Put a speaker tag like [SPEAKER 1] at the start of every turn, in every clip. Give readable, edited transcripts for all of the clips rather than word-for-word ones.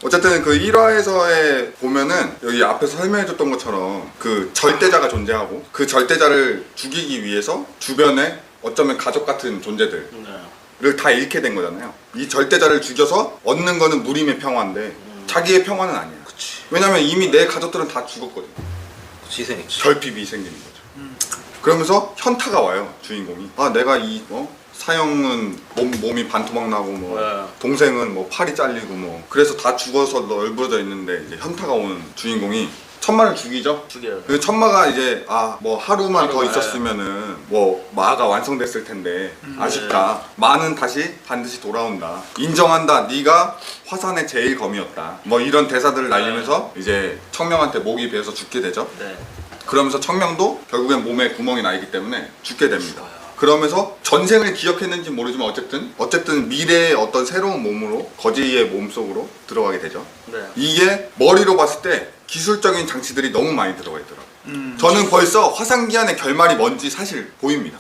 [SPEAKER 1] 어쨌든 그 1화에서의 보면은 여기 앞에서 설명해줬던 것처럼 그 절대자가 존재하고 그 절대자를 죽이기 위해서 주변에 어쩌면 가족 같은 존재들을 다 잃게 된 거잖아요. 이 절대자를 죽여서 얻는 거는 무림의 평화인데 자기의 평화는 아니야.
[SPEAKER 2] 그치.
[SPEAKER 1] 왜냐면 이미 내 가족들은 다 죽었거든.
[SPEAKER 2] 희생했지.
[SPEAKER 1] 결핍이 생기는 거죠. 그러면서 현타가 와요, 주인공이. 아, 내가 사형은 몸이 반토막 나고 뭐 동생은 뭐 팔이 잘리고 뭐 그래서 다 죽어서 널브러져 있는데 이제 현타가 오는 주인공이 천마를 죽이죠.
[SPEAKER 2] 죽여요.
[SPEAKER 1] 그 천마가 이제 뭐 하루만 더 있었으면은 뭐 마가 완성됐을 텐데 아쉽다. 마는 다시 반드시 돌아온다. 인정한다. 네가 화산의 제일 검이었다. 뭐 이런 대사들을 날리면서 이제 청명한테 목이 베어서 죽게 되죠. 그러면서 청명도 결국엔 몸에 구멍이 나 있기 때문에 죽게 됩니다. 그러면서 전생을 기억했는지 모르지만 어쨌든 미래의 어떤 새로운 몸으로 거지의 몸속으로 들어가게 되죠. 이게 머리로 봤을 때 기술적인 장치들이 너무 많이 들어가 있더라고요. 저는 벌써 화산기한의 결말이 뭔지 사실 보입니다.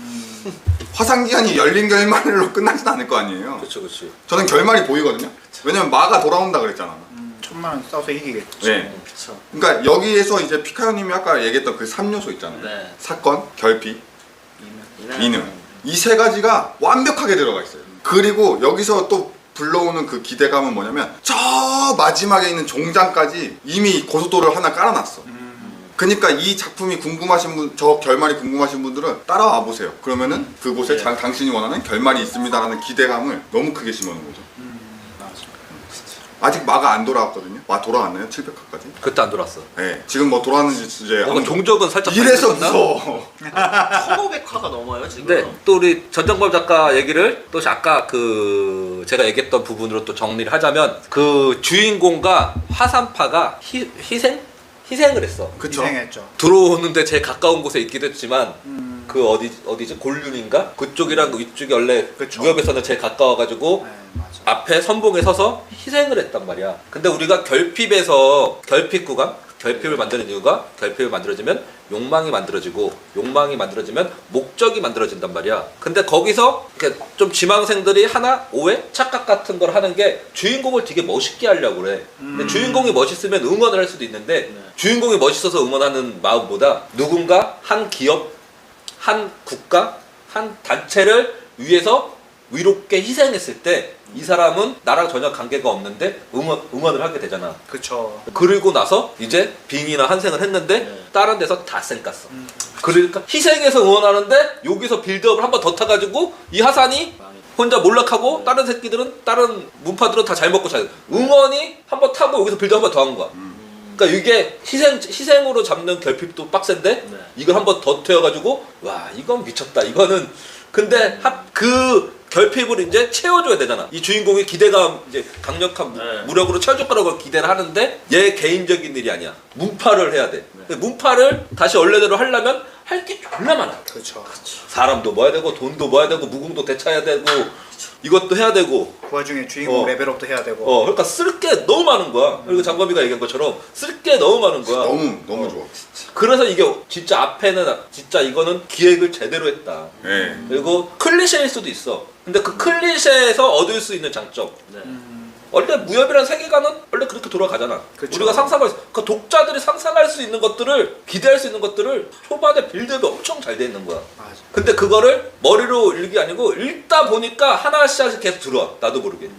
[SPEAKER 1] 화산기한이 열린 결말로 끝나진 않을 거 아니에요.
[SPEAKER 2] 그치.
[SPEAKER 1] 저는 결말이 보이거든요. 왜냐면 마가 돌아온다 그랬잖아.
[SPEAKER 3] 천만원 싸워서 이기겠죠.
[SPEAKER 1] 네. 그러니까 여기에서 이제 피카요님이 아까 얘기했던 그 3요소 있잖아요. 사건, 결핍, 이능. 이 세 가지가 완벽하게 들어가 있어요. 그리고 여기서 또 불러오는 그 기대감은 뭐냐면 저 마지막에 있는 종장까지 이미 고속도로를 하나 깔아놨어. 그러니까 이 작품이 궁금하신 분, 저 결말이 궁금하신 분들은 따라와 보세요. 그러면은 그곳에 당신이 원하는 결말이 있습니다라는 기대감을 너무 크게 심어놓은 거죠. 아직 마가 안 돌아왔거든요. 마 돌아왔나요? 700화까지?
[SPEAKER 2] 그때 안 돌았어.
[SPEAKER 1] 네. 지금 뭐 돌아왔는지 이제
[SPEAKER 2] 종적은 살짝
[SPEAKER 1] 이래서 무서워.
[SPEAKER 4] 1500화가 넘어요 지금.
[SPEAKER 2] 근데 또 우리 전정범 작가 얘기를 또 아까 제가 얘기했던 부분으로 또 정리를 하자면 그 주인공과 화산파가 희생을 했어.
[SPEAKER 1] 그쵸.
[SPEAKER 3] 희생했죠.
[SPEAKER 2] 들어오는데 제일 가까운 곳에 있기도 했지만 그 어디지 골륜인가? 그쪽이랑 이쪽이 원래 무협에서는 제일 가까워가지고
[SPEAKER 3] 맞아.
[SPEAKER 2] 앞에 선봉에 서서 희생을 했단 말이야. 근데 우리가 결핍을 만드는 이유가 결핍을 만들어지면 욕망이 만들어지고 욕망이 만들어지면 목적이 만들어진단 말이야. 근데 거기서 이렇게 좀 지망생들이 하나 오해? 착각 같은 걸 하는 게 주인공을 되게 멋있게 하려고 그래. 근데 주인공이 멋있으면 응원을 할 수도 있는데 주인공이 멋있어서 응원하는 마음보다 누군가 한 기업, 한 국가, 한 단체를 위해서 위롭게 희생했을 때 이 사람은 나랑 전혀 관계가 없는데 응원을 하게 되잖아.
[SPEAKER 3] 그쵸.
[SPEAKER 2] 그리고 나서 이제 빙이나 한생을 했는데 다른 데서 다 쌩 깠어. 그러니까 희생해서 응원하는데 여기서 빌드업을 한 번 더 타가지고 이 하산이 혼자 몰락하고 다른 새끼들은 다른 문파들은 다 잘 먹고 잘 응원이 한 번 타고 여기서 빌드업 한 번 더 한 거야. 그러니까 이게 희생으로 잡는 결핍도 빡센데 이걸 한 번 더 태워가지고 와 이건 미쳤다. 이거는 근데 그 결핍을 이제 채워줘야 되잖아. 이 주인공이 기대감 이제 강력한 무력으로 채워줄 거라고 기대를 하는데 얘 개인적인 일이 아니야. 문파를 해야 돼. 문파를 다시 원래대로 하려면 할 게 졸라 많아.
[SPEAKER 3] 그쵸.
[SPEAKER 2] 사람도 모아야 되고 돈도 모아야 되고 무궁도 대차해야 되고 이것도 해야 되고
[SPEAKER 3] 그 와중에 주인공 레벨업도 해야 되고.
[SPEAKER 2] 그러니까 쓸 게 너무 많은 거야. 그리고 장범이가 얘기한 것처럼 쓸 게 너무 많은 거야.
[SPEAKER 1] 너무 좋아.
[SPEAKER 2] 그래서 이게 진짜 앞에는 진짜 이거는 기획을 제대로 했다. 그리고 클리셰일 수도 있어. 근데 그 클리셰에서 얻을 수 있는 장점. 원래 무협이라는 세계관은 원래 그렇게 돌아가잖아.
[SPEAKER 3] 그쵸.
[SPEAKER 2] 우리가 상상할 그 독자들이 상상할 수 있는 것들을 기대할 수 있는 것들을 초반에 빌드업이 엄청 잘 돼 있는 거야.
[SPEAKER 3] 맞아.
[SPEAKER 2] 근데 그거를 머리로 읽기 아니고 읽다 보니까 하나씩 계속 들어와. 나도 모르게.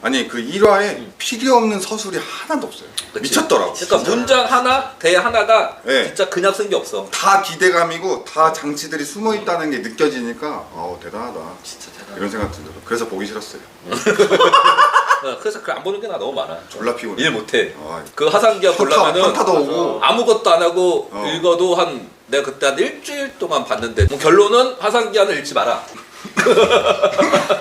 [SPEAKER 1] 아니 그 1화에 필요 없는 서술이 하나도 없어요.
[SPEAKER 2] 그치?
[SPEAKER 1] 미쳤더라고.
[SPEAKER 2] 그러니까 문장 하나, 대 하나가 진짜 그냥 쓴 게 없어.
[SPEAKER 1] 다 기대감이고 다 장치들이 숨어 있다는 게 느껴지니까 대단하다.
[SPEAKER 2] 진짜 대단하다.
[SPEAKER 1] 이런 생각 들어요. 그래서 보기 싫었어요.
[SPEAKER 2] 그래서 안 보는 게 나 너무 많아.
[SPEAKER 1] 졸라 피곤해.
[SPEAKER 2] 일 못해. 그 하산기업 보려면은
[SPEAKER 1] 현타도 오고
[SPEAKER 2] 아무것도 안 하고 읽어도 내가 그때 한 일주일 동안 봤는데 뭐 결론은 하산기한을 읽지 마라.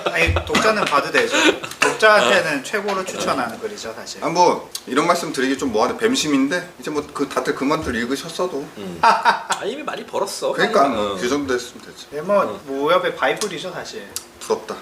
[SPEAKER 3] 아니 독자는 봐도 되죠. 독자한테는 최고로 추천하는 글이죠 사실.
[SPEAKER 1] 뭐 이런 말씀 드리기 좀 뭐하는 뱀심인데 이제 뭐 그 다들 그만들 읽으셨어도
[SPEAKER 2] 이미 많이 벌었어.
[SPEAKER 1] 그러니까 그 정도 됐으면 되지.
[SPEAKER 3] 네, 뭐 무협의 바이블이죠 사실.
[SPEAKER 1] 부럽다.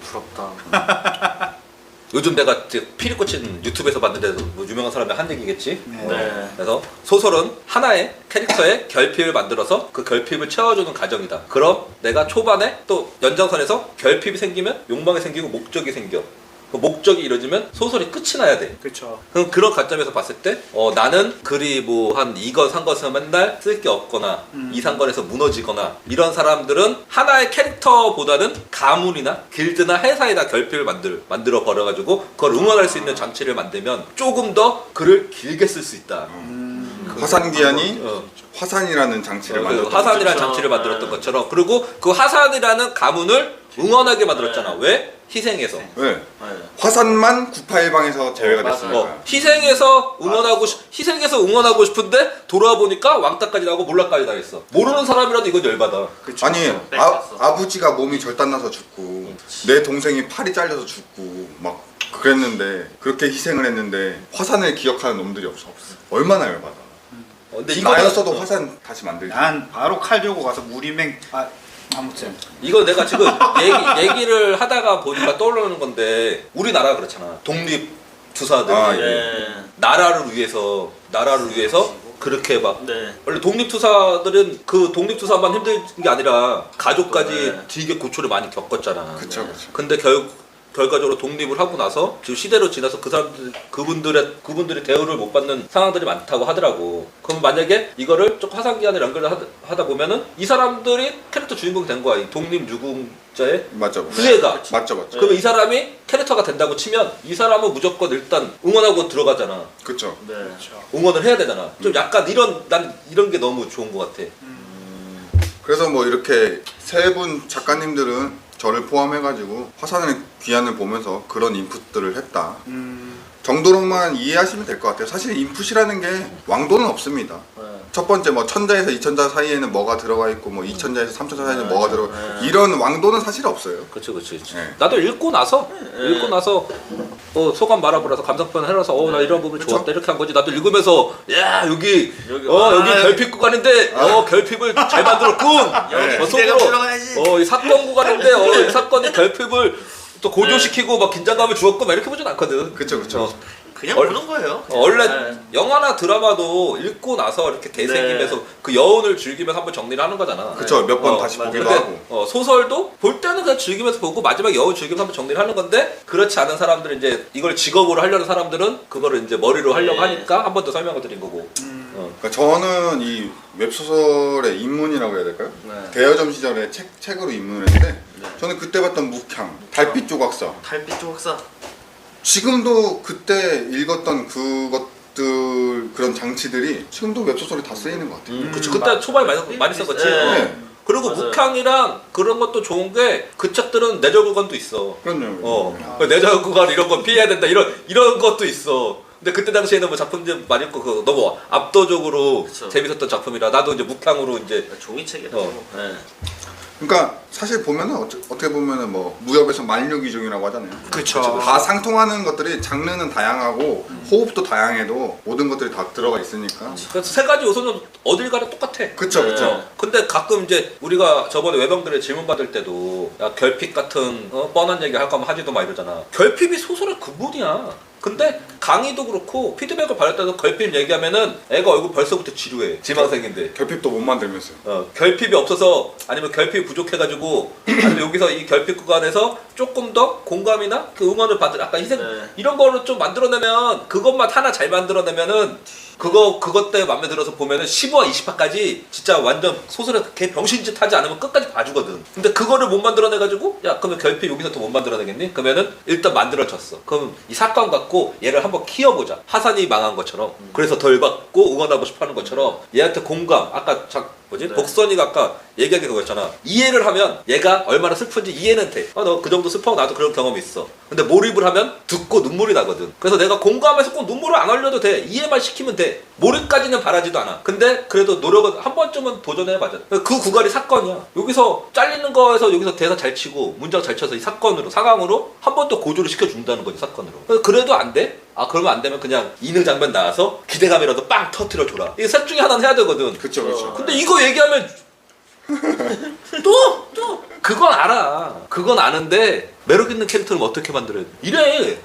[SPEAKER 2] 요즘 내가 피리 꽂힌 유튜브에서 봤는데도 뭐 유명한 사람이 한 얘기겠지.
[SPEAKER 3] 네.
[SPEAKER 2] 그래서 소설은 하나의 캐릭터의 결핍을 만들어서 그 결핍을 채워주는 과정이다. 그럼 내가 초반에 또 연장선에서 결핍이 생기면 욕망이 생기고 목적이 생겨. 그 목적이 이루어지면 소설이 끝이 나야 돼.
[SPEAKER 3] 그렇죠.
[SPEAKER 2] 그럼 그런 관점에서 봤을 때 나는 글이 뭐 한 2권 3권에서 맨날 쓸 게 없거나 2, 3권에서 무너지거나 이런 사람들은 하나의 캐릭터보다는 가문이나 길드나 회사에다 결핍을 만들어 버려가지고 그걸 응원할 수 있는 장치를 만들면 조금 더 글을 길게 쓸 수 있다.
[SPEAKER 1] 화산기한이
[SPEAKER 2] 어.
[SPEAKER 1] 화산이라는 장치를
[SPEAKER 2] 그
[SPEAKER 1] 만들었던
[SPEAKER 2] 화산이라는
[SPEAKER 4] 거죠.
[SPEAKER 2] 장치를 만들었던
[SPEAKER 4] 네.
[SPEAKER 2] 것처럼 그리고 그 화산이라는 가문을 응원하게 만들었잖아. 왜? 희생해서.
[SPEAKER 1] 왜?
[SPEAKER 4] 네.
[SPEAKER 1] 화산만 981방에서 제외가
[SPEAKER 4] 맞아요.
[SPEAKER 1] 됐으니까.
[SPEAKER 2] 희생해서 응원하고 싶은데 돌아와 보니까 왕따까지 나고 몰락까지 당했어. 모르는 사람이라도 이건 열받아.
[SPEAKER 3] 그쵸.
[SPEAKER 1] 아니
[SPEAKER 4] 뺏겼어.
[SPEAKER 1] 아버지가 몸이 절단나서 죽고 내 동생이 팔이 잘려서 죽고 막 그랬는데 그렇게 희생을 했는데 화산을 기억하는 놈들이 없어. 얼마나 열받아.
[SPEAKER 2] 근데
[SPEAKER 1] 나였어도 화산 다시 만들지.
[SPEAKER 3] 난 바로 칼 들고 가서 무리맹 아무튼
[SPEAKER 2] 이거 내가 지금 얘기를 하다가 보니까 떠오르는 건데 우리나라 그렇잖아. 독립 투사들이
[SPEAKER 1] 아, 예.
[SPEAKER 4] 네.
[SPEAKER 2] 나라를 위해서 그렇게 막
[SPEAKER 4] 네.
[SPEAKER 2] 원래 독립투사들은 그 독립투사만 힘든 게 아니라 가족까지
[SPEAKER 4] 네.
[SPEAKER 2] 되게 고초를 많이 겪었잖아.
[SPEAKER 1] 그쵸 그쵸.
[SPEAKER 2] 근데 결과적으로 독립을 하고 나서 지금 시대로 지나서 그분들의 대우를 못 받는 상황들이 많다고 하더라고. 그럼 만약에 이거를 조금 화상기한을 연결을 하다 보면은 이 사람들이 캐릭터 주인공이 된 거야. 이 독립 유공자의
[SPEAKER 1] 맞죠.
[SPEAKER 2] 후예가.
[SPEAKER 1] 맞죠.
[SPEAKER 2] 그러면 이 사람이 캐릭터가 된다고 치면 이 사람은 무조건 일단 응원하고 들어가잖아.
[SPEAKER 1] 그쵸.
[SPEAKER 4] 네.
[SPEAKER 3] 그렇죠.
[SPEAKER 2] 응원을 해야 되잖아. 좀 약간 난 이런 게 너무 좋은 것 같아.
[SPEAKER 1] 그래서 뭐 이렇게 세 분 작가님들은 저를 포함해가지고 화산의 귀환을 보면서 그런 인풋들을 했다 정도로만 이해하시면 될 것 같아요. 사실 인풋이라는 게 왕도는 없습니다.
[SPEAKER 4] 네.
[SPEAKER 1] 첫 번째 뭐 천자에서 이천자 사이에는 뭐가 들어가 있고 뭐 이천자에서 삼천자 사이에는 뭐가 들어가 이런 왕도는 사실 없어요.
[SPEAKER 2] 그치.
[SPEAKER 1] 네.
[SPEAKER 2] 나도 읽고 나서 소감 말아보라서 감상편 해라서 나 이런 부분
[SPEAKER 1] 그쵸?
[SPEAKER 2] 좋았다 이렇게 한 거지. 나도 읽으면서 야 여기
[SPEAKER 4] 와,
[SPEAKER 2] 결핍 구간인데 결핍을 잘 만들었군.
[SPEAKER 4] 여기 기대감
[SPEAKER 2] 속으로
[SPEAKER 4] 들어가야지.
[SPEAKER 2] 이 사건 구간인데 이 사건이 결핍을 또 고조시키고 막 긴장감을 주었고 막 이렇게 보진 않거든.
[SPEAKER 1] 그쵸.
[SPEAKER 4] 그냥
[SPEAKER 2] 얼-
[SPEAKER 4] 보는 거예요.
[SPEAKER 2] 원래
[SPEAKER 4] 네.
[SPEAKER 2] 영화나 드라마도 읽고 나서 이렇게 되새기면서
[SPEAKER 4] 네.
[SPEAKER 2] 그 여운을 즐기면서 한번 정리를 하는 거잖아.
[SPEAKER 1] 그쵸. 몇 번 다시
[SPEAKER 4] 맞아요.
[SPEAKER 1] 보기도
[SPEAKER 2] 근데
[SPEAKER 1] 하고.
[SPEAKER 2] 소설도 볼 때는 그냥 즐기면서 보고 마지막에 여운 즐기면서 한번 정리를 하는 건데 그렇지 않은 사람들은 이제 이걸 직업으로 하려는 사람들은 그거를 이제 머리로 하려고
[SPEAKER 4] 네.
[SPEAKER 2] 하니까 한 번 더 설명을 드린 거고.
[SPEAKER 1] 그러니까 저는 이 웹소설의 입문이라고 해야 될까요?
[SPEAKER 4] 네.
[SPEAKER 1] 대여점 시절에 책으로 입문을 했는데 저는 그때 봤던 묵향, 달빛 조각사
[SPEAKER 4] 달빛 조각사.
[SPEAKER 1] 지금도 그때 읽었던 그것들 그런 장치들이 지금도 웹소설에 다 쓰이는 것 같아요.
[SPEAKER 2] 그치 그때 초반에 많이 썼겠지.
[SPEAKER 4] 네.
[SPEAKER 2] 그리고
[SPEAKER 4] 맞아요.
[SPEAKER 2] 묵향이랑 그런 것도 좋은 게 그 책들은 내절 구간도 있어.
[SPEAKER 1] 그럼요.
[SPEAKER 2] 내절 구간 이런 거 피해야 된다 이런 것도 있어. 근데 그때 당시에는 뭐 작품들 많이 읽고 그 너무 압도적으로
[SPEAKER 4] 그쵸.
[SPEAKER 2] 재밌었던 작품이라 나도 이제 묵향으로 이제
[SPEAKER 4] 종이책이라.
[SPEAKER 2] 네.
[SPEAKER 1] 그러니까 사실 보면은 어떻게 보면은 뭐 무협에서 만류기종이라고 하잖아요.
[SPEAKER 3] 그쵸.
[SPEAKER 1] 다 상통하는 것들이 장르는 다양하고 호흡도 다양해도 모든 것들이 다 들어가 있으니까.
[SPEAKER 2] 그래서 세 가지 요소는 어딜 가나 똑같아.
[SPEAKER 1] 그쵸.
[SPEAKER 4] 네.
[SPEAKER 2] 근데 가끔 이제 우리가 저번에 외병들의 질문 받을 때도 야 결핍 같은 뻔한 얘기 할 거면 하지도 마 이러잖아. 결핍이 소설의 근본이야. 근데 강의도 그렇고 피드백을 받을 때도 결핍 얘기하면은 애가 얼굴 벌써부터 지루해. 지망생인데.
[SPEAKER 1] 결핍도 못 만들면서.
[SPEAKER 2] 결핍이 없어서 아니면 결핍이 부족해가지고 아니면 여기서 이 결핍 구간에서 조금 더 공감이나 그 응원을 받을 아까 희생
[SPEAKER 4] 네.
[SPEAKER 2] 이런 거를 좀 만들어내면 그것만 하나 잘 만들어내면은 그것 때문에 맘에 들어서 보면은 15화 20화까지 진짜 완전 소설에 걔 병신짓 하지 않으면 끝까지 봐주거든. 근데 그거를 못 만들어내가지고 야 그러면 결핍 여기서 더 못 만들어내겠니? 그러면은 일단 만들어졌어. 그럼 이 사건 갖고 얘를 한번 키워보자. 하산이 망한 것처럼 그래서 덜 받고 응원하고 싶어하는 것처럼 얘한테 공감 아까
[SPEAKER 4] 네.
[SPEAKER 2] 복선이가 아까 얘기한 게 그거였잖아. 이해를 하면 얘가 얼마나 슬픈지 이해는 돼. 너 그 정도 슬퍼 나도 그런 경험이 있어. 근데 몰입을 하면 듣고 눈물이 나거든. 그래서 내가 공감해서 꼭 눈물을 안 흘려도 돼. 이해만 시키면 돼. 몰입까지는 바라지도 않아. 근데 그래도 노력은 한 번쯤은 도전해봐자. 그 구간이 사건이야. 여기서 잘리는 거에서 여기서 대사 잘 치고 문장 잘 쳐서 이 사건으로 상황으로 한 번 더 고조를 시켜준다는 거지 사건으로. 그래도 안 돼? 그러면 안 되면 그냥 이능 장면 나와서 기대감이라도 빵 터트려 줘라. 이게 셋 중에 하나는 해야 되거든.
[SPEAKER 1] 그쵸.
[SPEAKER 2] 근데 이거 얘기하면 또 그건 알아. 그건 아는데 매력 있는 캐릭터를 어떻게 만들어야 돼? 이래.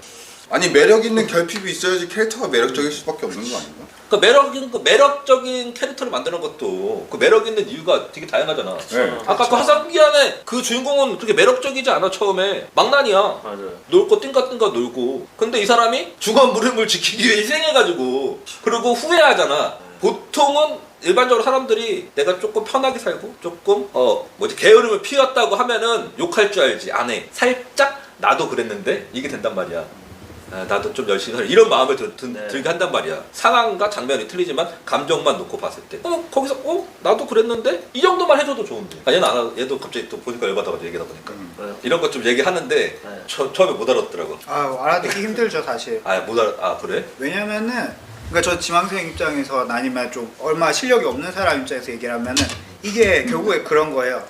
[SPEAKER 1] 아니 매력 있는 결핍이 있어야지 캐릭터가 매력적일 수밖에 없는 거 아닌가?
[SPEAKER 2] 그 매력적인 캐릭터를 만드는 것도 그 매력 있는 이유가 되게 다양하잖아.
[SPEAKER 1] 네.
[SPEAKER 2] 아까 그 화산기안의 그 주인공은 그렇게 매력적이지 않아. 처음에 망난이야.
[SPEAKER 4] 맞아요.
[SPEAKER 2] 놀 거 띵가띵가 놀고. 근데 이 사람이 중원무림을 지키기 위해 희생해가지고 그리고 후회하잖아. 보통은 일반적으로 사람들이 내가 조금 편하게 살고 조금 게으름을 피웠다고 하면은 욕할 줄 알지. 안 해. 살짝 나도 그랬는데 이게 된단 말이야. 아, 나도 좀 열심히 살 이런 마음을 들게 한단 말이야. 상황과 장면이 틀리지만 감정만 놓고 봤을 때 거기서 나도 그랬는데 이 정도만 해줘도 좋은데. 아, 얘도 갑자기 또 보니까 열받아가지고 얘기하다 보니까 이런 것 좀 얘기하는데 처음에 못 알아듣더라고.
[SPEAKER 3] 알아듣기 힘들죠 사실.
[SPEAKER 2] 그래?
[SPEAKER 3] 왜냐면은 그러니까 저 지망생 입장에서 아니면 좀 얼마 실력이 없는 사람 입장에서 얘기를 하면은 이게 결국에 그런 거예요.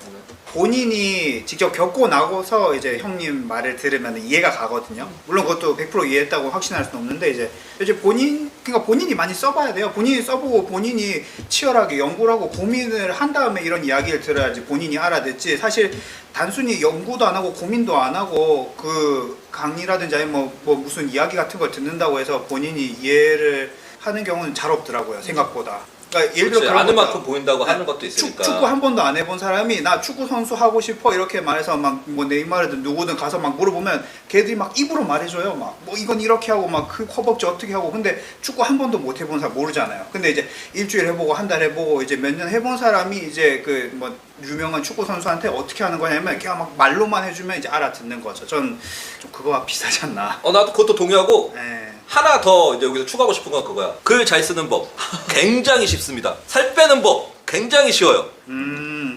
[SPEAKER 3] 본인이 직접 겪고 나고서 이제 형님 말을 들으면 이해가 가거든요. 물론 그것도 100% 이해했다고 확신할 수는 없는데 이제 그러니까 본인이 많이 써봐야 돼요. 본인이 써보고 본인이 치열하게 연구를 하고 고민을 한 다음에 이런 이야기를 들어야지 본인이 알아듣지. 사실 단순히 연구도 안 하고 고민도 안 하고 그 강의라든지 아니면 뭐 무슨 이야기 같은 걸 듣는다고 해서 본인이 이해를 하는 경우는 잘 없더라고요. 생각보다. 그러니까 예를 들어
[SPEAKER 2] 아는 만큼 보인다고 하는 것도 있으니까.
[SPEAKER 3] 축구 한 번도 안 해본 사람이 나 축구 선수 하고 싶어 이렇게 말해서 막 뭐 네이마르든 누구든 가서 막 물어보면 걔들이 막 입으로 말해줘요. 막 뭐 이건 이렇게 하고 막 그 허벅지 어떻게 하고. 근데 축구 한 번도 못 해본 사람 모르잖아요. 근데 이제 일주일 해보고 한 달 해보고 이제 몇 년 해본 사람이 이제 그 뭐 유명한 축구 선수한테 어떻게 하는 거냐면 그냥 막 말로만 해주면 이제 알아듣는 거죠. 전 좀 그거와 비슷하지 않나.
[SPEAKER 2] 나도 그것도 동의하고.
[SPEAKER 3] 네.
[SPEAKER 2] 하나 더 이제 여기서 추가하고 싶은 건 그거야. 글 잘 쓰는 법 굉장히 쉽습니다. 살 빼는 법 굉장히 쉬워요.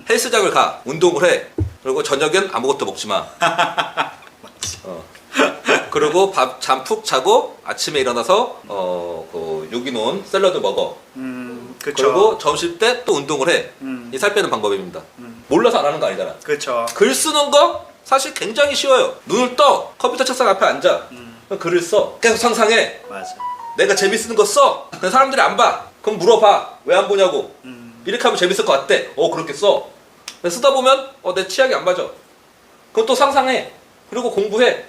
[SPEAKER 2] 헬스장을 가, 운동을 해. 그리고 저녁엔 아무것도 먹지 마. 그리고 잠 푹 자고 아침에 일어나서 그 유기농 샐러드 먹어.
[SPEAKER 3] 그쵸.
[SPEAKER 2] 그리고 점심 때 또 운동을 해. 이 살 빼는 방법입니다. 몰라서 안 하는 거 아니잖아.
[SPEAKER 3] 그쵸.
[SPEAKER 2] 글 쓰는 거 사실 굉장히 쉬워요. 눈을 떠, 컴퓨터 책상 앞에 앉아. 글을 써. 계속 상상해.
[SPEAKER 3] 맞아.
[SPEAKER 2] 내가 재밌는 거 써. 근데 사람들이 안 봐. 그럼 물어봐. 왜 안 보냐고. 이렇게 하면 재밌을 것 같대. 그렇게 써. 근데 쓰다 보면 내 취향이 안 맞아. 그럼 또 상상해. 그리고 공부해.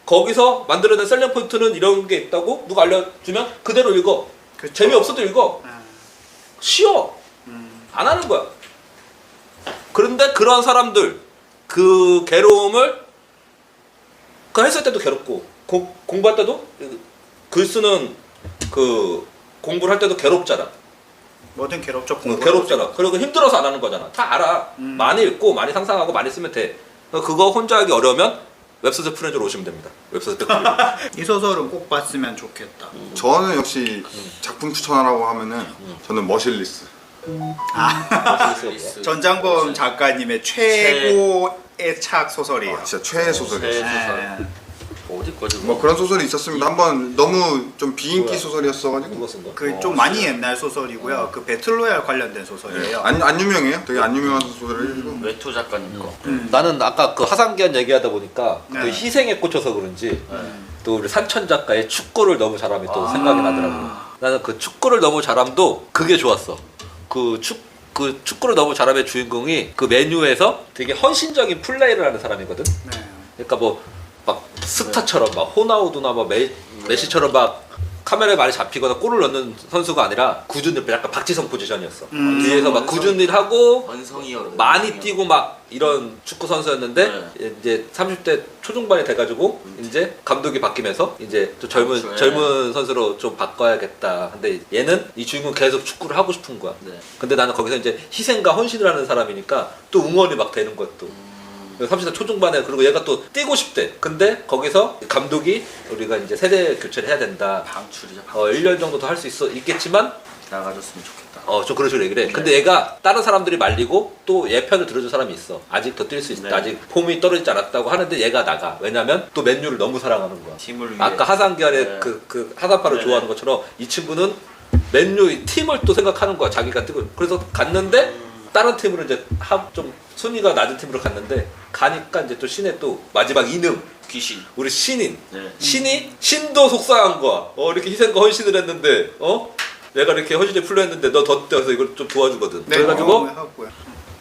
[SPEAKER 2] 거기서 만들어낸 셀링 포인트는 이런 게 있다고 누가 알려주면 그대로 읽어.
[SPEAKER 3] 그쵸.
[SPEAKER 2] 재미없어도 읽어. 쉬워. 안 하는 거야. 그런데 그런 사람들 그 괴로움을 했을 때도 괴롭고 공부할 때도 글 쓰는 그 공부를 할 때도 괴롭잖아.
[SPEAKER 3] 뭐든 괴롭죠.
[SPEAKER 2] 괴롭잖아. 그리고 힘들어서 안 하는 거잖아. 다 알아. 많이 읽고 많이 상상하고 많이 쓰면 돼. 그거 혼자 하기 어려우면 웹소설 프렌즈로 오시면 됩니다. 웹소설
[SPEAKER 3] 이 소설은 꼭 봤으면 좋겠다.
[SPEAKER 1] 저는 역시 작품 추천하라고 하면은 저는 머실리스.
[SPEAKER 3] 전장범 작가님의 최고의 책 소설이에요.
[SPEAKER 1] 진짜 최애 소설이었어요.
[SPEAKER 3] 네.
[SPEAKER 4] 어디 거지?
[SPEAKER 1] 뭐 그런 소설이 있었습니다. 한번 너무 좀 비인기
[SPEAKER 2] 뭐야?
[SPEAKER 1] 소설이었어가지고.
[SPEAKER 2] 누가 쓴 거?
[SPEAKER 3] 그 좀 많이 옛날 소설이고요. 그 배틀로얄 관련된 소설이에요.
[SPEAKER 1] 안 유명해요. 되게 안 유명한 소설이고.
[SPEAKER 4] 외투 작가님 거.
[SPEAKER 2] 나는 아까 그 하상기한 얘기하다 보니까
[SPEAKER 3] 네.
[SPEAKER 2] 그 희생에 꽂혀서 그런지 또 우리 산천 작가의 축구를 너무 잘함이 또 생각이 나더라고. 나는 그 축구를 너무 잘함도 그게 좋았어. 그 축구를 너무 잘함의 주인공이 그 메뉴에서 되게 헌신적인 플레이를 하는 사람이거든.
[SPEAKER 3] 네.
[SPEAKER 2] 그러니까 뭐 막 스타처럼 막 호나우두나 막 메시처럼 막 카메라에 많이 잡히거나 골을 넣는 선수가 아니라 꾸준히 약간 박지성 포지션이었어. 뒤에서 막 꾸준히 하고
[SPEAKER 4] 원성이요.
[SPEAKER 2] 많이 뛰고 막 이런 축구 선수였는데 이제 30대 초중반이 돼가지고 이제 감독이 바뀌면서 이제 또 젊은 선수로 좀 바꿔야겠다. 근데 얘는 이 주인공 계속 축구를 하고 싶은 거야.
[SPEAKER 4] 네.
[SPEAKER 2] 근데 나는 거기서 이제 희생과 헌신을 하는 사람이니까 또 응원이 막 되는 거야 또. 30대 초중반에. 그리고 얘가 또 뛰고 싶대. 근데 거기서 감독이 우리가 이제 세대 교체를 해야 된다.
[SPEAKER 4] 방출이죠.
[SPEAKER 2] 1년 정도 더 할 수 있겠지만
[SPEAKER 4] 나가줬으면 좋겠다.
[SPEAKER 2] 좀 그런 식으로 얘기를 해. 근데 얘가 다른 사람들이 말리고 또 얘 편을 들어준 사람이 있어. 아직 더 뛸 수 있다.
[SPEAKER 4] 네.
[SPEAKER 2] 아직 폼이 떨어지지 않았다고 하는데 얘가 나가. 왜냐면 또 맨유를 너무 사랑하는 거야.
[SPEAKER 4] 팀을 위해.
[SPEAKER 2] 아까 하상기한의
[SPEAKER 4] 네.
[SPEAKER 2] 그 하사파를
[SPEAKER 4] 네네.
[SPEAKER 2] 좋아하는 것처럼 이 친구는 맨유 팀을 또 생각하는 거야. 자기가 뛰고. 그래서 갔는데 다른 팀으로 이제 좀 순위가 낮은 팀으로 갔는데 가니까 이제 또 신의 또 마지막 이능
[SPEAKER 4] 귀신.
[SPEAKER 2] 우리 신인
[SPEAKER 4] 네.
[SPEAKER 2] 신도 속상한 거야. 이렇게 희생과 헌신을 했는데 내가 이렇게 헌신에 풀려했는데 너 더 뛰어서 이걸 좀 도와주거든.
[SPEAKER 3] 네,
[SPEAKER 2] 그래가지고
[SPEAKER 3] 하고요.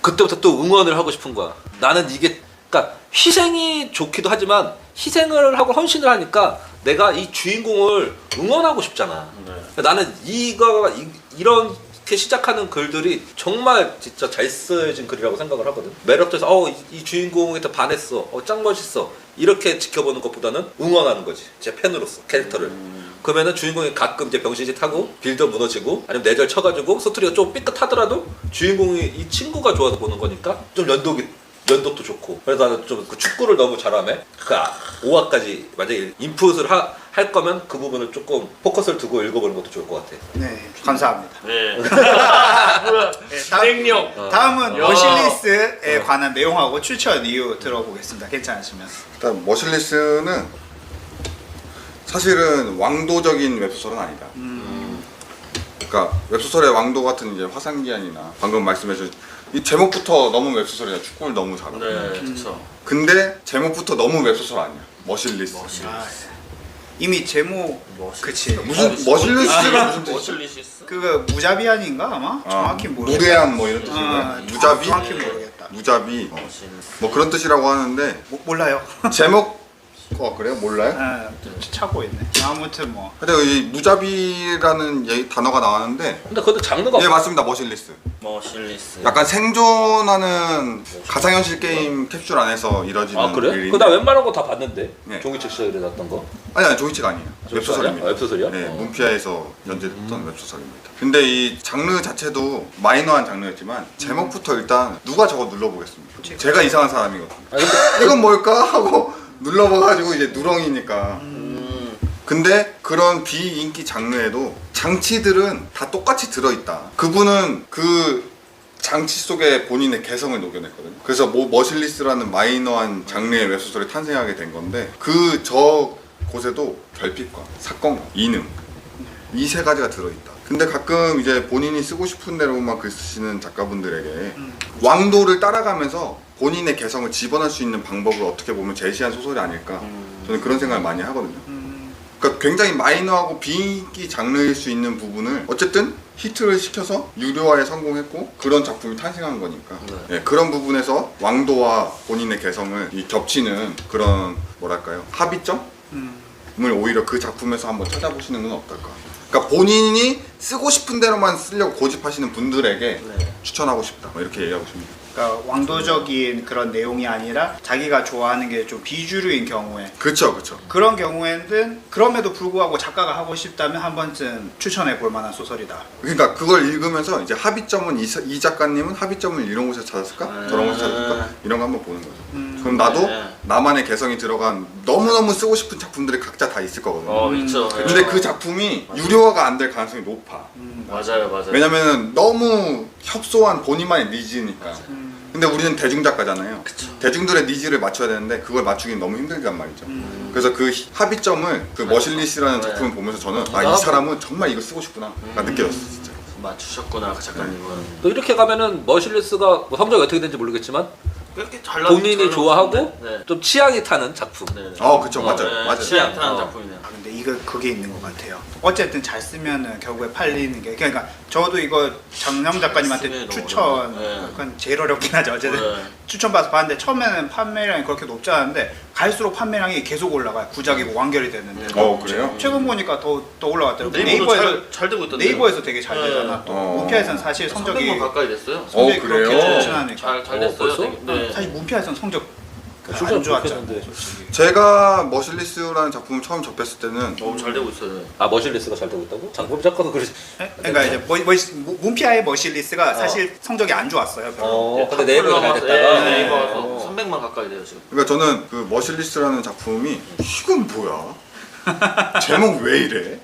[SPEAKER 2] 그때부터 또 응원을 하고 싶은 거야. 나는 이게 그러니까 희생이 좋기도 하지만 희생을 하고 헌신을 하니까 내가 이 주인공을 응원하고 싶잖아.
[SPEAKER 4] 네.
[SPEAKER 2] 나는 이렇게 시작하는 글들이 정말 진짜 잘 쓰여진 글이라고 생각을 하거든. 매력도에서 이 주인공한테 반했어. 짱 멋있어. 이렇게 지켜보는 것보다는 응원하는 거지. 제 팬으로서 캐릭터를. 그러면은 주인공이 가끔 이제 병신짓 하고 빌더 무너지고 아니면 내절 쳐가지고 스토리가 좀 삐끗하더라도 주인공이 이 친구가 좋아서 보는 거니까 좀 연독도 좋고. 그래서 나는 좀 그 축구를 너무 잘하네. 그 5화까지 만약에 인풋을 할 거면 그 부분을 조금 포커스를 두고 읽어보는 것도 좋을 것 같아.
[SPEAKER 3] 네, 감사합니다.
[SPEAKER 4] 네.
[SPEAKER 3] 네,
[SPEAKER 4] 진행력.
[SPEAKER 3] 다음은
[SPEAKER 4] 야.
[SPEAKER 3] 머실리스에 관한 내용하고 추천 이유 들어보겠습니다. 괜찮으시면.
[SPEAKER 1] 일단 머실리스는 사실은 왕도적인 웹소설은 아니다. 그러니까 웹소설의 왕도 같은 이제 화산기한이나 방금 말씀해준 이 제목부터 너무 웹소설이야. 축구를 너무 잘하고.
[SPEAKER 4] 네, 그쵸.
[SPEAKER 1] 근데 제목부터 너무 웹소설 아니야. 머실리스.
[SPEAKER 3] 아, 이미 제목 그치.
[SPEAKER 1] 무슨 머실리스가 무슨 뜻이지?
[SPEAKER 4] 머실리시스?
[SPEAKER 3] 그거 무자비안인가 아마? 정확히 모르겠다.
[SPEAKER 1] 무대한 뭐 이런 뜻인가? 무자비?
[SPEAKER 3] 정확히 모르겠다.
[SPEAKER 1] 무자비
[SPEAKER 4] 머실리스.
[SPEAKER 1] 뭐 그런 뜻이라고 하는데
[SPEAKER 3] 몰라요.
[SPEAKER 1] 제목 그래요? 몰라요?
[SPEAKER 3] 아, 차고 있네. 아무튼 뭐.
[SPEAKER 1] 근데 이 무자비라는 단어가 나왔는데
[SPEAKER 2] 근데 그것도 장르가
[SPEAKER 1] 예 맞습니다. 머실리스.
[SPEAKER 4] 머실리스.
[SPEAKER 1] 약간 생존하는 가상현실 게임 캡슐 안에서 이뤄지는
[SPEAKER 2] 아 그래?
[SPEAKER 1] 일인데
[SPEAKER 2] 그나 웬만한 거 다 봤는데.
[SPEAKER 1] 네.
[SPEAKER 2] 종이책 시절에 났던 거.
[SPEAKER 1] 아니 조이치가 아니에요. 웹소설입니다.
[SPEAKER 2] 웹소설이야?
[SPEAKER 1] 네,
[SPEAKER 2] 어.
[SPEAKER 1] 문피아에서 연재됐던 웹소설입니다. 근데 이 장르 자체도 마이너한 장르였지만 제목부터 일단 누가 저거 눌러보겠습니까? 제가 이상한 사람이거든요.
[SPEAKER 2] 아니, 근데
[SPEAKER 1] 이건 뭘까 하고 눌러봐가지고 이제 누렁이니까. 근데 그런 비인기 장르에도 장치들은 다 똑같이 들어있다. 그분은 그 장치 속에 본인의 개성을 녹여냈거든요. 그래서 머실리스라는 마이너한 장르의 웹소설이 탄생하게 된 건데 저 곳에도 결핍과 사건과 이능 이 세 가지가 들어있다. 근데 가끔 이제 본인이 쓰고 싶은 대로만 글 쓰시는 작가분들에게 왕도를 따라가면서 본인의 개성을 집어넣을 수 있는 방법을 어떻게 보면 제시한 소설이 아닐까 저는 그런 생각을 많이 하거든요. 그러니까 굉장히 마이너하고 비인기 장르일 수 있는 부분을 어쨌든 히트를 시켜서 유료화에 성공했고 그런 작품이 탄생한 거니까 예, 그런 부분에서 왕도와 본인의 개성을 겹치는 그런 뭐랄까요 합의점을 오히려 그 작품에서 한번 찾아보시는 건 어떨까. 그러니까 본인이 쓰고 싶은 대로만 쓰려고 고집하시는 분들에게 추천하고 싶다 뭐 이렇게 얘기하고 싶습니다.
[SPEAKER 3] 그러니까 왕도적인 그런 내용이 아니라 자기가 좋아하는 게 좀 비주류인 경우에
[SPEAKER 1] 그렇죠.
[SPEAKER 3] 그런 경우에는 그럼에도 불구하고 작가가 하고 싶다면 한 번쯤 추천해 볼 만한 소설이다.
[SPEAKER 1] 그러니까 그걸 읽으면서 이제 합의점은 이 작가님은 합의점을 이런 곳에서 찾았을까? 저런 곳에서 찾았을까? 이런 거 한번 보는 거죠. 그럼 나도 나만의 개성이 들어간 너무너무 쓰고 싶은 작품들이 각자 다 있을 거거든요.
[SPEAKER 4] 있죠.
[SPEAKER 1] 근데 그 작품이 유료화가 안 될 가능성이 높아.
[SPEAKER 4] 맞아요.
[SPEAKER 1] 왜냐면은 너무 협소한 본인만의 니즈니까. 근데 우리는 대중 작가잖아요. 대중들의 니즈를 맞춰야 되는데 그걸 맞추기는 너무 힘들단 말이죠. 그래서 그 합의점을 그 머실리스라는 작품을 보면서 저는 이 사람은 정말 이거 쓰고 싶구나가 느껴졌어 진짜.
[SPEAKER 4] 맞추셨구나 그 작가님은.
[SPEAKER 2] 또 이렇게 가면은 머실리스가 뭐 성적이 어떻게 되는지 모르겠지만
[SPEAKER 4] 이렇게 잘
[SPEAKER 2] 본인이 좋아하고
[SPEAKER 4] 네.
[SPEAKER 2] 좀 취향이 타는 작품.
[SPEAKER 4] 네.
[SPEAKER 1] 그쵸 맞아요.
[SPEAKER 4] 취향 타는
[SPEAKER 2] 어.
[SPEAKER 4] 작품이네요.
[SPEAKER 3] 아, 근데 이거 그게 있는 것 같아요. 어쨌든 잘 쓰면은 결국에 팔리는 게 그러니까 저도 이거 장영 작가님한테
[SPEAKER 4] 쓰면
[SPEAKER 3] 추천
[SPEAKER 4] 너무 어려워요. 네.
[SPEAKER 3] 약간 제일 어렵긴 하죠. 어쨌든
[SPEAKER 4] 네.
[SPEAKER 3] 추천받아서 봤는데 처음에는 판매량이 그렇게 높지 않은데 갈수록 판매량이 계속 올라가요. 구작이고 완결이 됐는데.
[SPEAKER 1] 그래요?
[SPEAKER 3] 최근 보니까 더 올라갔더라고요.
[SPEAKER 4] 네이버도 잘 되고 있던데.
[SPEAKER 3] 네이버에서 되게 잘
[SPEAKER 4] 네.
[SPEAKER 3] 되잖아. 또 문피아에서는 사실 성적이
[SPEAKER 4] 300만 가까이 됐어요.
[SPEAKER 3] 성적이
[SPEAKER 1] 그래요?
[SPEAKER 3] 그렇게 좋진 않으니까.
[SPEAKER 4] 잘 됐어요.
[SPEAKER 2] 벌써?
[SPEAKER 4] 되게. 네.
[SPEAKER 3] 사실 문피아에서는 성적
[SPEAKER 2] 수준
[SPEAKER 3] 안 좋았잖아.
[SPEAKER 2] 좋겠는데.
[SPEAKER 1] 제가 머실리스라는 작품을 처음 접했을 때는
[SPEAKER 4] 너무 잘 되고 있어요.
[SPEAKER 2] 아 머실리스가 잘 되고 있다고? 작품 작가도 그러지.
[SPEAKER 3] 그러니까 이제 문피아의 머실리스가 사실 성적이 안 좋았어요. 별로.
[SPEAKER 2] 근데 네이버가 잘 됐다가.
[SPEAKER 4] 네이버에서 300만 가까이 돼요 지금.
[SPEAKER 1] 그러니까 저는 그 머실리스라는 작품이 이건 뭐야? 제목 왜 이래?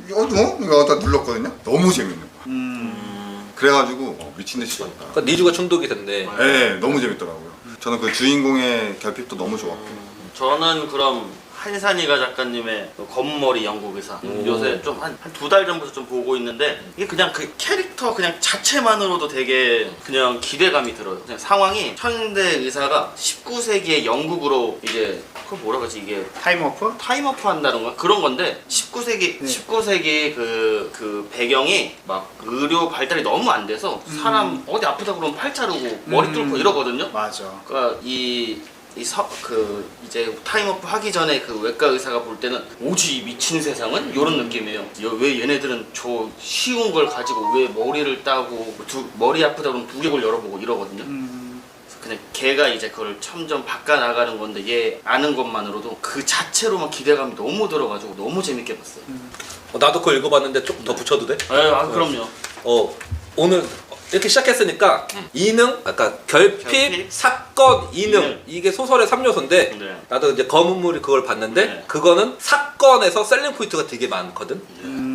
[SPEAKER 1] 이거 다 눌렀거든요. 너무 재밌는 거야. 그래가지고 미친 듯이 봤다.
[SPEAKER 2] 그러니까 니즈가 충족이 됐네.
[SPEAKER 1] 네, 너무 재밌더라고요. 저는 그 주인공의 결핍도 너무 좋았고.
[SPEAKER 4] 저는 그럼 한산이가 작가님의 검은머리 영국 의사 요새 좀 한 2달 전부터 좀 보고 있는데 이게 그냥 그 캐릭터 그냥 자체만으로도 되게 그냥 기대감이 들어요. 그냥 상황이 천대 의사가 19세기의 영국으로 이제 그걸 뭐라 그러지 이게
[SPEAKER 3] 타임워프?
[SPEAKER 4] 타임어프 한다는 거 그런 건데 19세기 그 배경이 막 의료 발달이 너무 안 돼서 사람 어디 아프다 그러면 팔 자르고 머리 뚫고 이러거든요.
[SPEAKER 3] 맞아.
[SPEAKER 4] 그러니까 이 이제 타임오프 하기 전에 그 외과 의사가 볼 때는 오지 이 미친 세상은 이런 느낌이에요. 왜 얘네들은 저 쉬운 걸 가지고 왜 머리를 따고 머리 아프다 그러면 두개골 열어보고 이러거든요. 그래서 그냥 걔가 이제 그걸 점점 바꿔 나가는 건데 얘 아는 것만으로도 그 자체로만 기대감이 너무 들어가지고 너무 재밌게 봤어요.
[SPEAKER 2] 나도 그거 읽어봤는데 조금 더 붙여도 돼?
[SPEAKER 4] 그럼요.
[SPEAKER 2] 오늘 이렇게 시작했으니까 이능, 아까 결핍,
[SPEAKER 4] 결핍,
[SPEAKER 2] 사건, 이능
[SPEAKER 4] 이능.
[SPEAKER 2] 이게 소설의 3요소인데
[SPEAKER 4] 네.
[SPEAKER 2] 나도 이제 검은물이 그걸 봤는데
[SPEAKER 4] 네.
[SPEAKER 2] 그거는 사건에서 셀링 포인트가 되게 많거든.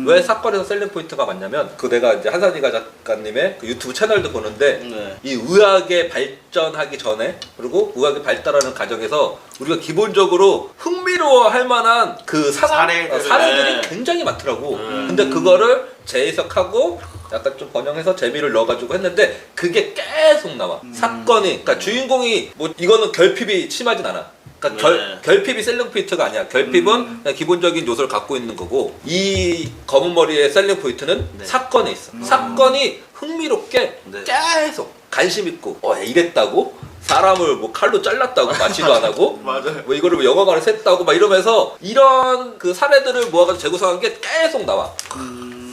[SPEAKER 2] 왜 사건에서 셀링 포인트가 많냐면 그 내가 이제 한산이가 작가님의 그 유튜브 채널도 보는데
[SPEAKER 4] 네.
[SPEAKER 2] 이 의학에 발전하기 전에 그리고 의학이 발달하는 과정에서 우리가 기본적으로 흥미로워할 만한 그 사례들이
[SPEAKER 4] 네.
[SPEAKER 2] 굉장히 많더라고. 근데 그거를 재해석하고 약간 좀 번영해서 재미를 넣어가지고 했는데 그게 계속 나와. 사건이, 그러니까 주인공이 뭐 이거는 결핍이 심하진 않아. 그러니까
[SPEAKER 4] 네.
[SPEAKER 2] 결핍이 셀링 포인트가 아니야. 결핍은 그냥 기본적인 요소를 갖고 있는 거고 이 검은 머리의 셀링 포인트는
[SPEAKER 4] 네.
[SPEAKER 2] 사건에 있어. 사건이 흥미롭게
[SPEAKER 4] 네.
[SPEAKER 2] 계속 관심 있고 이랬다고? 사람을 뭐 칼로 잘랐다고 마취도 안 하고
[SPEAKER 4] 맞아요.
[SPEAKER 2] 뭐 이거를 뭐 영화관에 샜다고 막 이러면서 이런 그 사례들을 모아가지고 재구성한 게 계속 나와.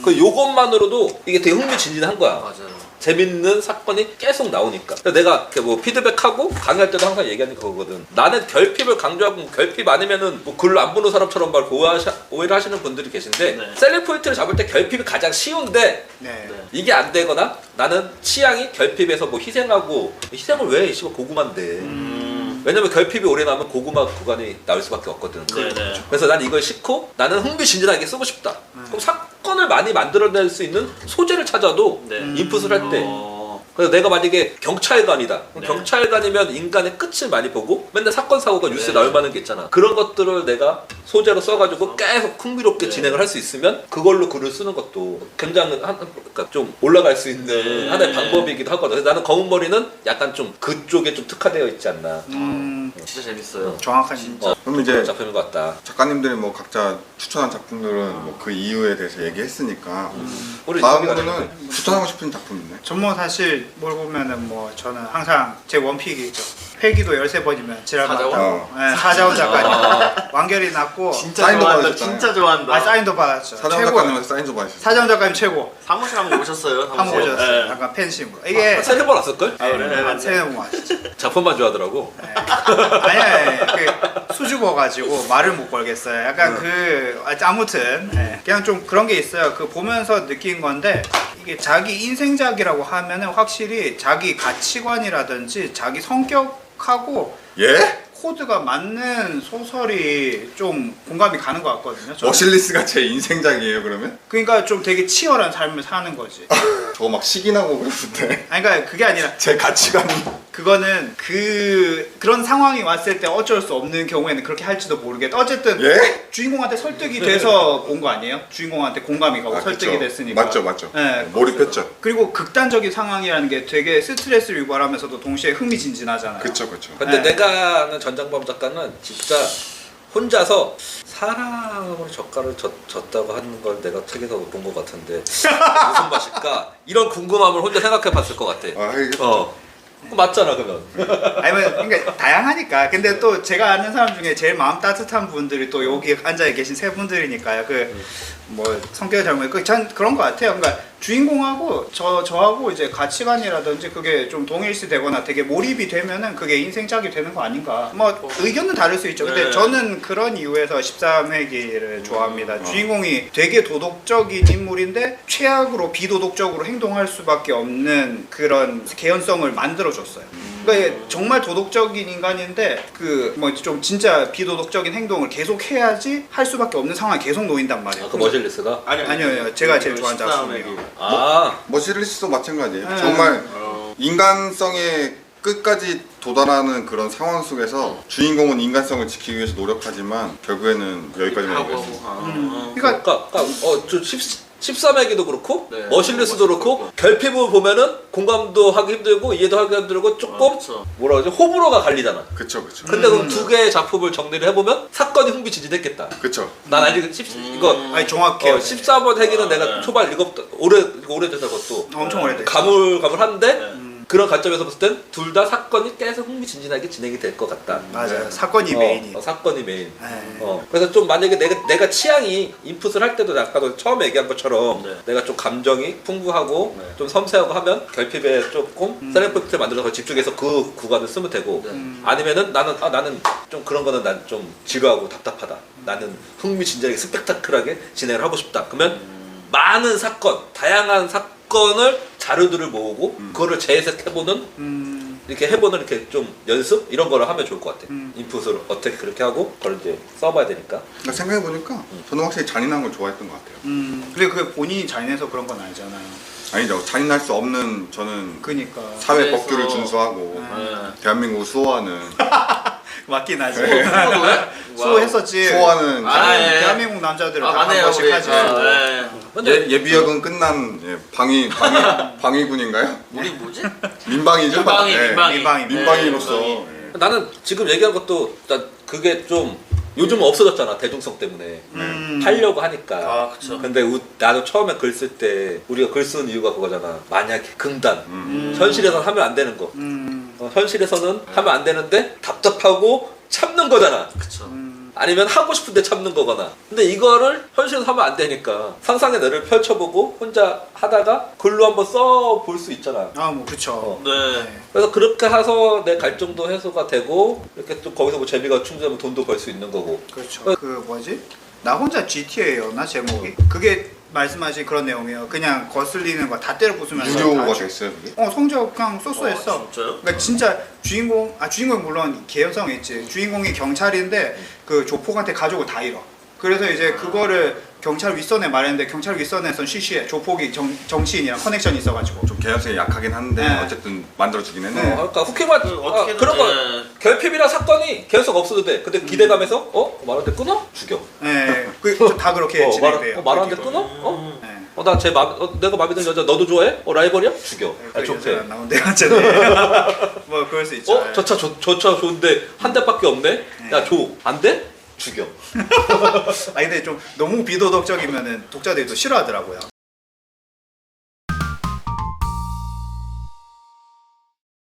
[SPEAKER 2] 그 요것만으로도 이게 되게 흥미진진한 거야.
[SPEAKER 4] 맞아요.
[SPEAKER 2] 재밌는 사건이 계속 나오니까. 그래서 내가 이렇게 뭐 피드백하고 강의할 때도 항상 얘기하는 거거든. 나는 결핍을 강조하고 결핍 아니면은 뭐 글로 안 보는 사람처럼 막 오해를 하시는 분들이 계신데
[SPEAKER 4] 네.
[SPEAKER 2] 셀링 포인트를 잡을 때 결핍이 가장 쉬운데
[SPEAKER 3] 네.
[SPEAKER 2] 이게 안 되거나 나는 취향이 결핍에서 뭐 희생하고 희생을 왜 씨발 고구마인데. 왜냐면 결핍이 오래 나면 고구마 구간이 나올 수밖에 없거든.
[SPEAKER 4] 네네.
[SPEAKER 2] 그래서 난 이걸 싣고 나는 흥미진진하게 쓰고 싶다. 그럼 사건을 많이 만들어낼 수 있는 소재를 찾아도
[SPEAKER 4] 네.
[SPEAKER 2] 인풋을 할 때. 그래서 내가 만약에 경찰관이다. 그럼
[SPEAKER 4] 네.
[SPEAKER 2] 경찰관이면 인간의 끝을 많이 보고 맨날 사건 사고가 뉴스에
[SPEAKER 4] 네.
[SPEAKER 2] 나올 만한 게 있잖아. 그런 것들을 내가 소재로 써가지고 계속 흥미롭게
[SPEAKER 4] 네.
[SPEAKER 2] 진행을 할 수 있으면 그걸로 글을 쓰는 것도 굉장히 그러니까 좀 올라갈 수 있는
[SPEAKER 4] 네.
[SPEAKER 2] 하나의 방법이기도 하거든. 그래서 나는 검은 머리는 약간 좀 그쪽에 좀 특화되어 있지 않나.
[SPEAKER 4] 진짜 재밌어요.
[SPEAKER 3] 정확한
[SPEAKER 1] 그럼 이제
[SPEAKER 2] 그런 작품인 것 같다.
[SPEAKER 1] 작가님들이 뭐 각자 추천한 작품들은 뭐 그 이유에 대해서 얘기했으니까
[SPEAKER 2] 우리
[SPEAKER 1] 다음으로는 추천하고 싶은 작품 있네.
[SPEAKER 3] 전 뭐 사실 뭘 보면은 뭐 저는 항상 제 원픽이 있죠. 회기도 13번이면 지랄
[SPEAKER 4] 사자원?
[SPEAKER 3] 맞다고. 네, 사자원 작가님. 완결이 났고
[SPEAKER 4] 진짜
[SPEAKER 1] 사인도
[SPEAKER 4] 좋아한다.
[SPEAKER 1] 받으셨잖아요.
[SPEAKER 4] 진짜 좋아한다.
[SPEAKER 3] 사인도 받았죠.
[SPEAKER 1] 사장
[SPEAKER 3] 최고.
[SPEAKER 1] 작가님한테 사인 좀 받으셨어요.
[SPEAKER 3] 사자원 작가님 최고.
[SPEAKER 4] 사무실 한번 오셨어요.
[SPEAKER 3] 한번 오셨어요.
[SPEAKER 4] 네.
[SPEAKER 3] 약간 팬심으로. 이게
[SPEAKER 2] 세네 번 왔을걸?
[SPEAKER 3] 한 세네 번 왔죠.
[SPEAKER 2] 작품만 좋아하더라고.
[SPEAKER 3] 아니야, 그 수줍어 가지고 말을 못 걸겠어요. 약간 아무튼 그냥 좀 그런 게 있어요. 그 보면서 느낀 건데 이게 자기 인생작이라고 하면은 확실히 자기 가치관이라든지 자기 성격하고
[SPEAKER 1] 예?
[SPEAKER 3] 코드가 맞는 소설이 좀 공감이 가는 것 같거든요. 저는.
[SPEAKER 1] 머실리스가 제 인생작이에요 그러면?
[SPEAKER 3] 그러니까 좀 되게 치열한 삶을 사는 거지.
[SPEAKER 1] 저거 막 시기나고 그러는데
[SPEAKER 3] 아니, 그러니까 그게 아니라
[SPEAKER 1] 제 가치관이
[SPEAKER 3] 그거는 그런 상황이 왔을 때 어쩔 수 없는 경우에는 그렇게 할지도 모르겠다. 어쨌든
[SPEAKER 1] 예?
[SPEAKER 3] 주인공한테 설득이 돼서 본 거 아니에요? 주인공한테 공감이 가고 설득이
[SPEAKER 1] 그쵸.
[SPEAKER 3] 됐으니까.
[SPEAKER 1] 맞죠.
[SPEAKER 3] 네.
[SPEAKER 1] 몰입했죠.
[SPEAKER 3] 그리고 극단적인 상황이라는 게 되게 스트레스를 유발하면서도 동시에 흥미진진하잖아요.
[SPEAKER 1] 그쵸.
[SPEAKER 2] 근데
[SPEAKER 3] 네.
[SPEAKER 2] 내가 아는 전장범 작가는 진짜 혼자서 사랑으로 젓갈을 젓다고 하는 걸 내가 책에서 본 것 같은데 무슨 맛일까? 이런 궁금함을 혼자 생각해 봤을 것 같아.
[SPEAKER 1] 아, 이게
[SPEAKER 2] 그거 맞잖아 그러면.
[SPEAKER 3] 아니면 그러니까 다양하니까. 근데 또 제가 아는 사람 중에 제일 마음 따뜻한 분들이 또 여기 앉아 계신 세 분들이니까요. 뭐 성격이 잘 모르겠고 전 그런 것 같아요. 그러니까 주인공하고 저하고 이제 가치관이라든지 그게 좀 동일시되거나 되게 몰입이 되면은 그게 인생작이 되는 거 아닌가. 뭐 의견은 다를 수 있죠. 근데
[SPEAKER 4] 네.
[SPEAKER 3] 저는 그런 이유에서 13회기를 좋아합니다. 주인공이 되게 도덕적인 인물인데 최악으로 비도덕적으로 행동할 수밖에 없는 그런 개연성을 만들어줬어요. 그러니까 정말 도덕적인 인간인데 그 뭐 좀 진짜 비도덕적인 행동을 계속 해야지 할 수밖에 없는 상황에 계속 놓인단 말이에요.
[SPEAKER 2] 그 머실리스가?
[SPEAKER 3] 아니요. 제가 제일 좋아하는 작품이에요.
[SPEAKER 1] 머실리스도 마찬가지예요.
[SPEAKER 3] 네.
[SPEAKER 1] 정말 인간성의 끝까지 도달하는 그런 상황 속에서 주인공은 인간성을 지키기 위해서 노력하지만 결국에는 여기까지만
[SPEAKER 4] 하고
[SPEAKER 1] 오겠습니다.
[SPEAKER 3] 그러니까
[SPEAKER 2] 13회기도 그렇고
[SPEAKER 4] 네.
[SPEAKER 2] 머실리스도 그렇고 결핍을 보면은 공감도 하기 힘들고 이해도 하기 힘들고 조금
[SPEAKER 4] 그렇죠.
[SPEAKER 2] 뭐라 그러지? 호불호가 갈리잖아.
[SPEAKER 1] 그쵸.
[SPEAKER 2] 근데 그럼 두 개의 작품을 정리를 해보면 사건이 흥미진진했겠다.
[SPEAKER 1] 그쵸.
[SPEAKER 2] 난 아직 이거
[SPEAKER 3] 아니 정확해요.
[SPEAKER 2] 14번 회기는 내가
[SPEAKER 4] 네.
[SPEAKER 2] 초반 읽었다. 오래돼서 그것도
[SPEAKER 3] 엄청 오래됐죠.
[SPEAKER 2] 가물가물한데 그런 관점에서 봤을 땐 둘 다 사건이 계속 흥미진진하게 진행이 될 것 같다.
[SPEAKER 3] 맞아요. 사건이 메인이.
[SPEAKER 2] 사건이 메인.
[SPEAKER 3] 네.
[SPEAKER 2] 그래서 좀 만약에 내가 취향이 인풋을 할 때도 아까도 처음에 얘기한 것처럼
[SPEAKER 4] 네.
[SPEAKER 2] 내가 좀 감정이 풍부하고
[SPEAKER 4] 네.
[SPEAKER 2] 좀 섬세하고 하면 결핍에 조금 셀렉포인트를 만들어서 집중해서 그 구간을 쓰면 되고
[SPEAKER 4] 네.
[SPEAKER 2] 아니면은 나는 좀 그런 거는 난 좀 지루하고 답답하다. 나는 흥미진진하게 스펙타클하게 진행을 하고 싶다. 그러면 많은 사건, 다양한 사건을 자료들을 모으고 그거를 재해석해보는 이렇게 해보는 이렇게 좀 연습 이런 거를 하면 좋을 것 같아. 인풋을 어떻게 그렇게 하고 그걸 이제 써봐야 되니까.
[SPEAKER 1] 그러니까 생각해보니까 저는 확실히 잔인한 걸 좋아했던 것 같아요.
[SPEAKER 3] 근데 그게 본인이 잔인해서 그런 건 아니잖아요.
[SPEAKER 1] 아니죠. 잔인할 수 없는 저는
[SPEAKER 3] 그니까.
[SPEAKER 1] 사회
[SPEAKER 4] 그래서-
[SPEAKER 1] 법규를 준수하고
[SPEAKER 4] 네.
[SPEAKER 1] 대한민국을 수호하는
[SPEAKER 3] 맞긴 하지.
[SPEAKER 1] 네.
[SPEAKER 3] 수호했었지.
[SPEAKER 1] 수호하는
[SPEAKER 4] 예.
[SPEAKER 3] 대한민국 남자들은
[SPEAKER 4] 아
[SPEAKER 3] 다 한
[SPEAKER 4] 맞네요
[SPEAKER 3] 번씩
[SPEAKER 4] 우리.
[SPEAKER 3] 하지.
[SPEAKER 2] 근데
[SPEAKER 1] 예비역은 끝난 방위군인가요?
[SPEAKER 4] 우리 뭐지?
[SPEAKER 1] 민방위죠?
[SPEAKER 4] 민방위,
[SPEAKER 1] 네.
[SPEAKER 3] 민방위.
[SPEAKER 1] 민방위로서
[SPEAKER 4] 민방위.
[SPEAKER 2] 나는 지금 얘기한 것도 난 그게 좀 요즘은 없어졌잖아 대중성 때문에 하려고 하니까.
[SPEAKER 4] 아 그쵸.
[SPEAKER 2] 근데 나도 처음에 글 쓸 때 우리가 글 쓰는 이유가 그거잖아. 만약에 금단 현실에서는 하면 안 되는 거. 현실에서는 하면 안 되는데 답답하고 참는 거잖아.
[SPEAKER 4] 그쵸.
[SPEAKER 2] 아니면 하고 싶은데 참는 거거나. 근데 이거를 현실에서 하면 안 되니까 상상의 뇌를 펼쳐보고 혼자 하다가 글로 한번 써볼 수 있잖아.
[SPEAKER 3] 아, 뭐 그쵸.
[SPEAKER 4] 네.
[SPEAKER 2] 그래서 그렇게 해서 내 갈증도 해소가 되고 이렇게 또 거기서 뭐 재미가 충족하면 돈도 벌 수 있는 거고.
[SPEAKER 3] 그렇죠. 그 뭐지? 나 혼자 GTA였나 제목이? 그게 말씀하신 그런 내용이에요. 그냥 거슬리는 거 다 때려 부수면서
[SPEAKER 1] 유료가
[SPEAKER 3] 다
[SPEAKER 1] 됐어요 그게?
[SPEAKER 3] 성적 그냥 쏘쏘했어.
[SPEAKER 4] 진짜요?
[SPEAKER 3] 그러니까 진짜 주인공이 물론 개연성이 있지. 주인공이 경찰인데 그 조폭한테 가족을 다 잃어. 그래서 이제 그거를 경찰 윗선에 말했는데 경찰 윗선에선 쉬쉬해. 조폭이 정치인이랑 커넥션이 있어가지고.
[SPEAKER 1] 좀 개연성이 약하긴 한데
[SPEAKER 3] 네.
[SPEAKER 1] 어쨌든 만들어주긴 했네.
[SPEAKER 2] 그러니까 후키만
[SPEAKER 4] 어떻게든
[SPEAKER 2] 그런 거
[SPEAKER 4] 네.
[SPEAKER 2] 결핍이나 사건이 계속 없어도 돼. 근데 기대감에서 말하는데 끊어? 죽여.
[SPEAKER 3] 네, 다 그렇게 진행돼요.
[SPEAKER 2] 말하는데
[SPEAKER 3] 그렇게.
[SPEAKER 2] 끊어?
[SPEAKER 3] 네.
[SPEAKER 2] 내가 마음에 드는 여자 너도 좋아해? 라이벌이야? 죽여.
[SPEAKER 3] 그
[SPEAKER 2] 좋대.
[SPEAKER 3] 여자가 나온대 어쨌든. 뭐 그럴 수 있죠.
[SPEAKER 2] 저 차 좋은데 한 대밖에 없네? 야 줘. 안 돼? 죽여.
[SPEAKER 3] 아 근데 좀 너무 비도덕적이면은 독자들이 또 싫어하더라고요.